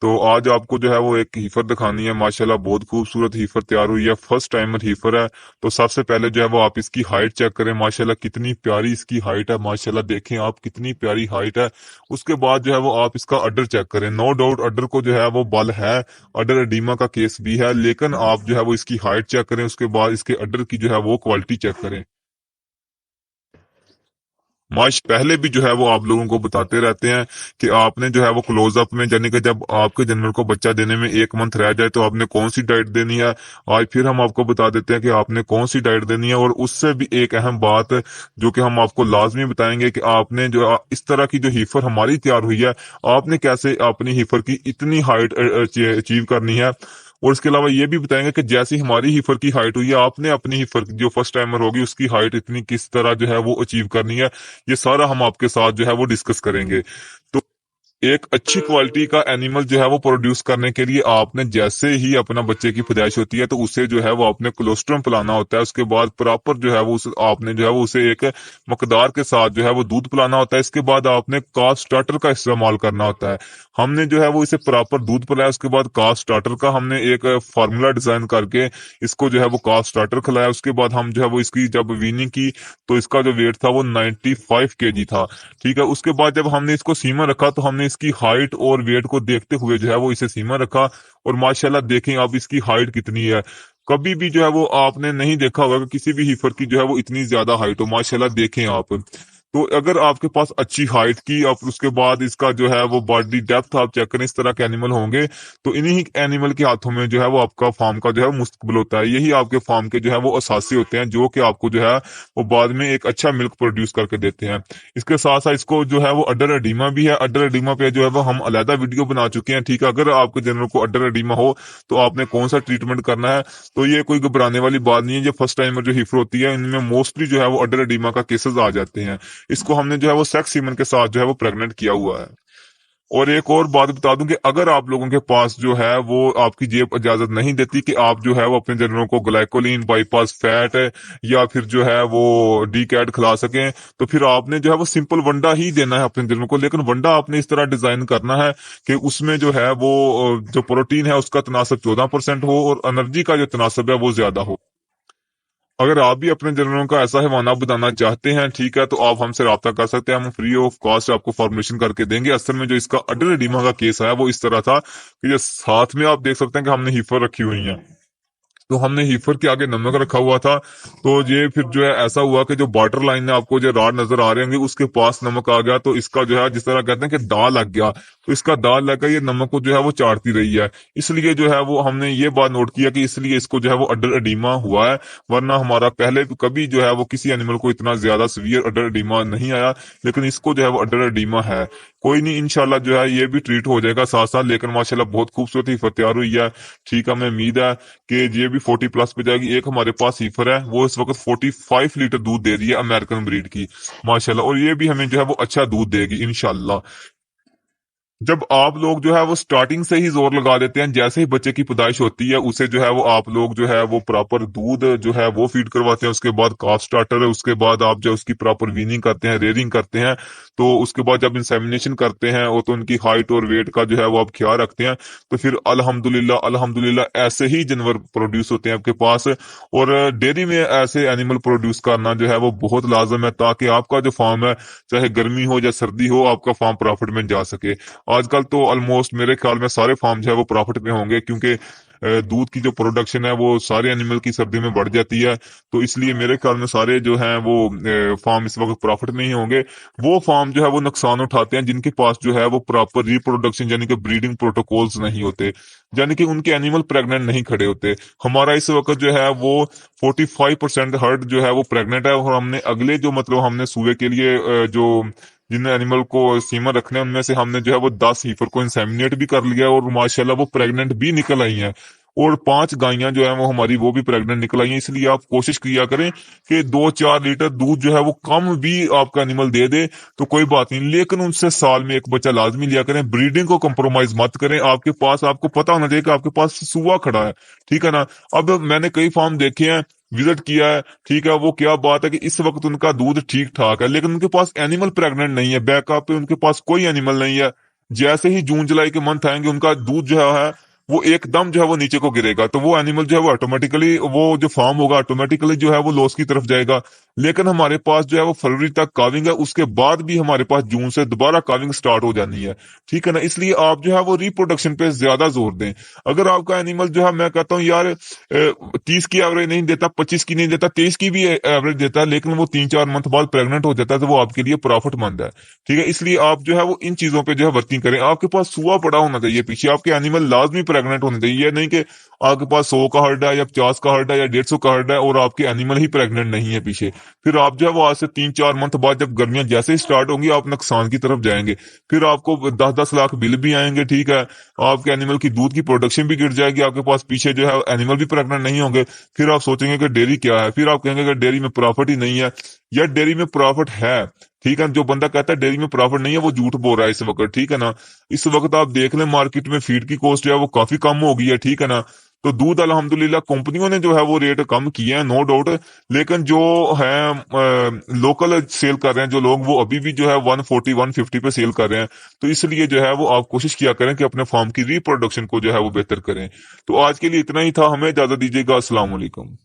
तो आज आपको जो है वो एक हीफर दिखानी है। माशाल्लाह बहुत खूबसूरत हीफर तैयार हुई है, फर्स्ट टाइमर हीफर है। तो सबसे पहले जो है वो आप इसकी हाइट चेक करें। माशाल्लाह कितनी प्यारी इसकी हाइट है, माशाल्लाह देखें आप कितनी प्यारी हाइट है। उसके बाद जो है वो आप इसका अड्डर चेक करें। नो डाउट अड्डर को जो है वो बल है, अड्डर एडीमा का केस भी है, लेकिन आप जो है वो इसकी हाइट चेक करें, उसके बाद इसके अड्डर की जो है वो क्वालिटी चेक करें। माश पहले भी जो है वो आप लोगों को बताते रहते हैं कि आपने जो है वो क्लोजअप में, यानी कि जब आपके जानवर को बच्चा देने में 1 मंथ रह जाए तो आपने कौन सी डाइट देनी है। आज फिर हम आपको बता देते हैं कि आपने कौन सी डाइट देनी है। और उससे भी एक अहम बात जो कि हम आपको लाजमी बताएंगे कि आपने जो इस तरह की जो हीफर हमारी तैयार हुई है, आपने कैसे अपनी हीफर की इतनी हाइट अचीव करनी है। और इसके अलावा ये भी बताएंगे कि जैसी हमारी हीफर की हाइट हुई है, आपने अपनी हीफर जो फर्स्ट टाइमर होगी उसकी हाइट इतनी किस तरह जो है वो अचीव करनी है। ये सारा हम आपके साथ जो है वो डिस्कस करेंगे। तो एक अच्छी क्वालिटी का एनिमल जो है वो प्रोड्यूस करने के लिए आपने जैसे ही अपना बच्चे की पैदाइश होती है तो उसे जो है वो आपने कोलोस्ट्रम पिलाना होता है। उसके बाद प्रॉपर जो है वो आपने जो है वो उसे एक मकदार के साथ जो है वो दूध पिलाना होता है। इसके बाद आपने कास्ट स्टार्टर का इस्तेमाल करना होता है। हमने जो है वो इसे प्रॉपर दूध पिलाया, उसके बाद कास्ट स्टार्टर का हमने एक फार्मूला डिजाइन करके इसको जो है वो कास्ट स्टार्टर खिलाया। उसके बाद हम जो है वो इसकी जब वीनिंग की तो इसका जो वेट था वो 95 kg था। ठीक है, उसके बाद जब हमने इसको सीमा रखा तो हमने इसकी हाइट और वेट को देखते हुए जो है वो इसे सीमा रखा। और माशाल्लाह देखें अब इसकी हाइट कितनी है। कभी भी जो है वो आपने नहीं देखा होगा कि किसी भी हीफर की जो है वो इतनी ज्यादा हाइट हो। माशाल्लाह देखें आप। तो अगर आपके पास अच्छी हाइट की और उसके बाद इसका जो है वो बॉडी डेप्थ आप चेक करें, इस तरह के एनिमल होंगे तो इन्हीं एनिमल के हाथों में जो है वो आपका फार्म का जो है मुस्तकबिल होता है। यही आपके फार्म के जो है वो असासी होते हैं जो कि आपको जो है वो बाद में एक अच्छा मिल्क प्रोड्यूस करके देते हैं। इसके साथ साथ इसको जो है वो अडर एडिमा भी है। अडर एडिमा पे जो है वो हम अलहदा वीडियो बना चुके हैं। ठीक है, अगर आपके जानवर को अडर एडिमा हो तो आपने कौन सा ट्रीटमेंट करना है। तो ये कोई घबराने वाली बात नहीं है। जो फर्स्ट टाइमर जो हिफर होती है इनमें मोस्टली जो है वो अडर एडिमा का केसेस आ जाते हैं। इसको हमने जो है वो सेक्स सीमन के साथ जो है वो प्रेग्नेंट किया हुआ है। और एक और बात बता दूं कि अगर आप लोगों के पास जो है वो आपकी जेब इजाजत नहीं देती कि आप जो है वो अपने जानवरों को ग्लाइकोलिन, बाईपास फैट या फिर जो है वो डी कैट खिला सकें, तो फिर आपने जो है वो सिंपल वंडा ही देना है अपने जानवरों को। लेकिन वंडा आपने इस तरह डिजाइन करना है कि उसमें जो है वो जो प्रोटीन है उसका तनासब 14% हो और एनर्जी का जो तनासब है वो ज्यादा हो। अगर आप भी अपने जानवरों का ऐसा हैवाना बनाना चाहते हैं, ठीक है, तो आप हमसे रब्ता कर सकते हैं। हम फ्री ऑफ कॉस्ट आपको फॉर्मेशन करके देंगे। असल में जो इसका अडर एडिमा का केस है वो इस तरह था कि जो साथ में आप देख सकते हैं कि हमने हीफर रखी हुई है, तो हमने हीफर के आगे नमक रखा हुआ था। तो ये फिर जो है ऐसा हुआ कि जो बॉर्डर लाइन में आपको जो राड नजर आ रहे होंगे उसके पास नमक आ गया। तो इसका जो है जिस तरह कहते हैं कि दाल लग गया, तो इसका दाल लग गया, ये नमक को जो है वो चाटती रही है। इसलिए जो है वो हमने ये बात नोट किया कि इसलिए इसको जो है वो अडर एडीमा हुआ है। वरना हमारा पहले भी कभी जो है वो किसी एनिमल को इतना ज्यादा सीवियर अडर एडीमा नहीं आया, लेकिन इसको जो है वो अडर एडीमा है। कोई नहीं, इंशाल्लाह जो है ये भी ट्रीट हो जाएगा साथ साथ। लेकिन माशाल्लाह बहुत खूबसूरत ही तैयार हुई है। ठीक है, हमें उम्मीद है कि ये भी 40+ पे जाएगी। एक हमारे पास हीफर है वो इस वक्त 45 लीटर दूध दे रही है, अमेरिकन ब्रीड की, माशाल्लाह। और ये भी हमें जो है वो अच्छा दूध देगी इंशाल्लाह। जब आप लोग जो है वो स्टार्टिंग से ही जोर लगा देते हैं, जैसे ही बच्चे की पैदाइश होती है उसे जो है वो आप लोग जो है वो प्रॉपर दूध जो है वो फीड करवाते हैं। उसके बाद काफ स्टार्टर है, उसके बाद आप जो उसकी प्रॉपर वीनिंग करते हैं, रेयरिंग करते हैं। तो उसके बाद जब इंसेमिनेशन करते हैं और तो उनकी हाइट और वेट का जो है वो आप ख्याल रखते हैं। तो फिर अल्हम्दुलिल्लाह अल्हम्दुलिल्लाह ऐसे ही जानवर प्रोड्यूस होते हैं आपके पास। और डेयरी में ऐसे एनिमल प्रोड्यूस करना जो है वो बहुत लाजम है, ताकि आपका जो फार्म है चाहे गर्मी हो या सर्दी हो आपका फार्म प्रॉफिट में जा सके। आजकल तो ऑलमोस्ट मेरे ख्याल में सारे फार्म जो है वो प्रॉफिट में होंगे, क्योंकि दूध की जो प्रोडक्शन है वो सारे एनिमल की सर्दी में बढ़ जाती है। तो इसलिए मेरे ख्याल में सारे जो हैं वो फार्म इस वक्त प्रॉफिट में ही होंगे। वो फार्म जो है वो नुकसान उठाते हैं जिनके पास जो है वो प्रॉपर रिप्रोडक्शन यानी कि ब्रीडिंग प्रोटोकॉल्स नहीं होते, यानी कि उनके एनिमल प्रेग्नेंट नहीं खड़े होते। हमारा इस वक्त जो है वो 45% हर्ड जो है वो प्रेग्नेंट है। और हमने अगले जो मतलब हमने सूबे के लिए जो जिन एनिमल को सीमा रखने हैं उनमें से हमने जो है वो 10 हीफर को इंसेमिनेट भी कर लिया और माशाल्लाह वो प्रेग्नेंट भी निकल आई हैं। और 5 गायें जो है वो हमारी वो भी प्रेग्नेंट निकल आई हैं। इसलिए आप कोशिश किया करें कि 2-4 लीटर दूध जो है वो कम भी आपका एनिमल दे दे तो कोई बात नहीं, लेकिन उनसे साल में एक बच्चा लाजमी लिया करें। ब्रीडिंग को कंप्रोमाइज मत करें। आपके पास आपको पता होना चाहिए कि आपके पास सुआ खड़ा है, ठीक है ना। अब मैंने कई फार्म देखे हैं, विजिट किया है, ठीक है, वो क्या बात है कि इस वक्त उनका दूध ठीक ठाक है लेकिन उनके पास एनिमल प्रेग्नेंट नहीं है, बैकअप पे उनके पास कोई एनिमल नहीं है। जैसे ही जून जुलाई के मंथ आएंगे उनका दूध जो है वो एकदम जो है वो नीचे को गिरेगा, तो वो एनिमल जो है वो ऑटोमेटिकली, वो जो फार्म होगा ऑटोमेटिकली जो है वो लॉस की तरफ जाएगा। लेकिन हमारे पास जो है वो फरवरी तक काविंग है, उसके बाद भी हमारे पास जून से दोबारा काविंग स्टार्ट हो जानी है। ठीक है ना, इसलिए आप जो है वो रिप्रोडक्शन पे ज्यादा जोर दें। अगर आपका एनिमल जो है, मैं कहता हूँ यार 30 की एवरेज नहीं देता, 25 की नहीं देता, 23 की भी एवरेज देता है, लेकिन वो 3-4 मंथ बाद प्रेग्नेंट हो जाता है, तो वो आपके लिए प्रॉफिट मंद है। ठीक है, इसलिए आप जो है वो इन चीजों पे जो है वर्किंग करें। आपके पास सुआ पड़ा होना चाहिए पीछे, आपके एनिमल लाजमी प्रेग्नेंट होने चाहिए। ये नहीं कि आपके पास 100 का हर्ड है या 50 का हर्ड है या 150 का हर्ड है और आपके एनिमल ही प्रेग्नेंट नहीं है पीछे। फिर आप जो है वो आज से 3-4 मंथ बाद जब गर्मियां जैसे ही स्टार्ट होंगी, आप नुकसान की तरफ जाएंगे। फिर आपको 10-10 लाख बिल भी आएंगे। ठीक है, आपके एनिमल की दूध की प्रोडक्शन भी गिर जाएगी, आपके पास पीछे जो है एनिमल भी प्रेग्नेंट नहीं होंगे। फिर आप सोचेंगे कि डेयरी क्या है, फिर आप कहेंगे कि डेयरी में प्रॉफिट ही नहीं है। यार डेयरी में प्रॉफिट है। ठीक है, जो बंदा कहता है डेयरी में प्रॉफिट नहीं है वो झूठ बोल रहा है इस वक्त। ठीक है ना, इस वक्त आप देख लें मार्केट में फीड की कॉस्ट जो है वो काफी कम हो गई है। ठीक है ना, तो दूध अल्हम्दुलिल्लाह कंपनियों ने जो है वो रेट कम किए हैं, नो डाउट। लेकिन जो है लोकल सेल कर रहे हैं जो लोग, वो अभी भी जो है 140-150 पे सेल कर रहे हैं। तो इसलिए जो है वो आप कोशिश किया करें कि अपने फार्म की रिप्रोडक्शन को जो है वो बेहतर करें। तो आज के लिए इतना ही था, हमें इजाजत दीजिएगा। अस्सलाम वालेकुम।